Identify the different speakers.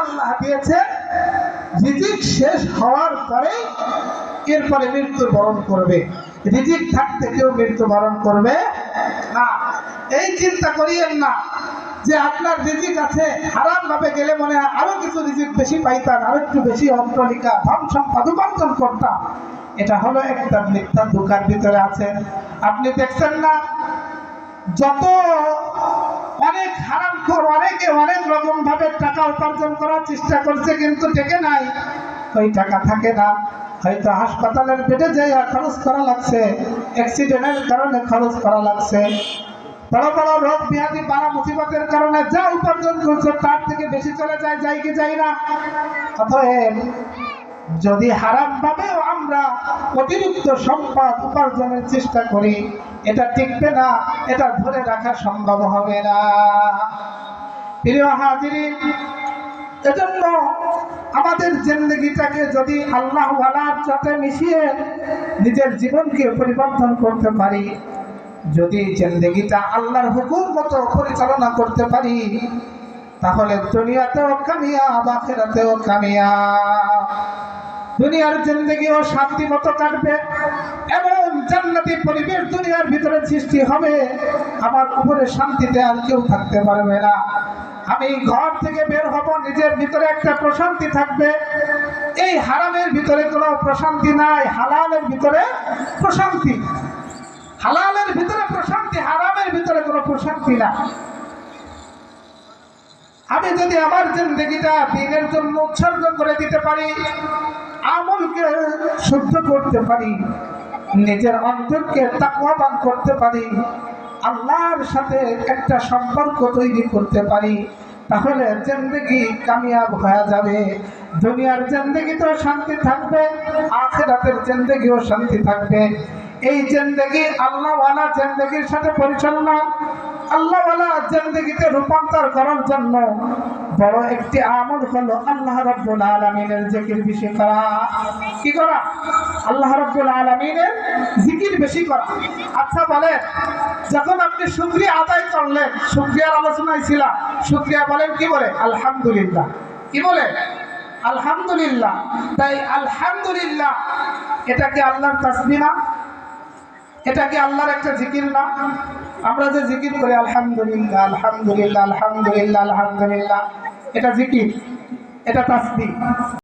Speaker 1: আল্লাহ দিয়েছে রিজিক শেষ হওয়ার পরে এরপরে মৃত্যুবরণ করবে। রিজিক থাকতে কেউ মৃত্যুবরণ করবে না। এই চিন্তা করিয়েন না যে আপনার রিজিক আছে, হারাম ভাবে গেলে মনে হয় আরো কিছু রিজিক বেশি পাইতাম, আরো একটু বেশি অট্টালিকা ধন সম্পদ উপার্জন করতাম। এটা হলো একটা মিথ্যা ধোঁকার ভিতরে আছেন। আপনি দেখছেন না যত অনেক হারামখোর অনেকে অনেক রকম ভাবে টাকা উপার্জন করার চেষ্টা করছে, কিন্তু টেকে নাই। ওই টাকা থাকে না, হয়তো হাসপাতালের বেডে যাই খরচ করা লাগছে, অ্যাক্সিডেন্টের কারণে খরচ করা লাগছে, বড় বড় রোগ ব্যাধি বাড়া মুসিবতের কারণে যা উপার্জন করছে তার থেকে বেশি চলে যায়, যাই কি যাই না? অতএব যদি হারাম ভাবেও আমরা অতিরিক্ত সম্পদ উপার্জনের চেষ্টা করি, এটা টিকবে না, এটা ধরে রাখা সম্ভব হবে না। প্রিয় হাজিরিন, এজন্য আমাদের জিন্দেগিটাকে যদি আল্লাহ ওয়ালার সাথে মিশিয়ে নিজের জীবনকে পরিবর্তন করতে পারি, যদি জিন্দেগিটা আল্লাহর হুকুম মতো পরিচালনা করতে পারি, তাহলে দুনিয়াতেও কামিয়াব, আখিরাতেও কামিয়াব। দুনিয়ার জিন্দেগিও শান্তি মতো কাটবে, এবং জান্নাতি পরিবেশ দুনিয়ার ভিতরে সৃষ্টি হবে। আমার উপরে শান্তিতে আর কেউ থাকতে পারবে না। আমি ঘর থেকে বের হব, নিজের ভিতরে একটা প্রশান্তি থাকবে। এই হারামের ভিতরে কোনো প্রশান্তি নাই, হালালের ভিতরে প্রশান্তি। হালালের ভিতরে প্রশান্তি, হারামের ভিতরে কোনো প্রশান্তি না। আমি যদি আমার জিন্দেগিটা দিনের জন্য উৎসর্গ করে দিতে পারি, আমলকে শুদ্ধ করতে পারি, নিজের অন্তরকে তাকওয়াবান করতে পারি, আল্লাহর সাথে একটা সম্পর্ক তৈরি করতে পারি, তাহলে জিন্দেগি কামিয়াব হয়ে যাবে। দুনিয়ার জিন্দেগিতেও শান্তি থাকবে, আখিরাতের জিন্দেগিও শান্তি থাকবে। এই জিন্দেগি আল্লাহওয়ালা জিন্দেগির সাথে পরিচালনা, আল্লাহওয়ালা জিন্দেগিতে রূপান্তর করার জন্য বড় একটি আমল হলো আল্লাহ রাব্বুল আলামিনের জিকির বেশি করা। কি করা? আল্লাহ রাব্বুল আলামিনের জিকির বেশি করা। আচ্ছা বলেন, যখন আপনি শুকরিয়া আদায় করলেন, শুকরিয়ার আলোচনায় ছিলাম, শুকরিয়া বলেন কি বলে? আলহামদুলিল্লাহ। কি বলে? আলহামদুলিল্লাহ। তাই আলহামদুলিল্লাহ এটা কি আল্লাহর তাসবিহ না? এটা কি আল্লাহর একটা জিকির না? আমরা যে জিকির করি আলহামদুলিল্লাহ আলহামদুলিল্লাহ আলহামদুলিল্লাহ আলহামদুলিল্লাহ, এটা জিকির, এটা তাসবিহ।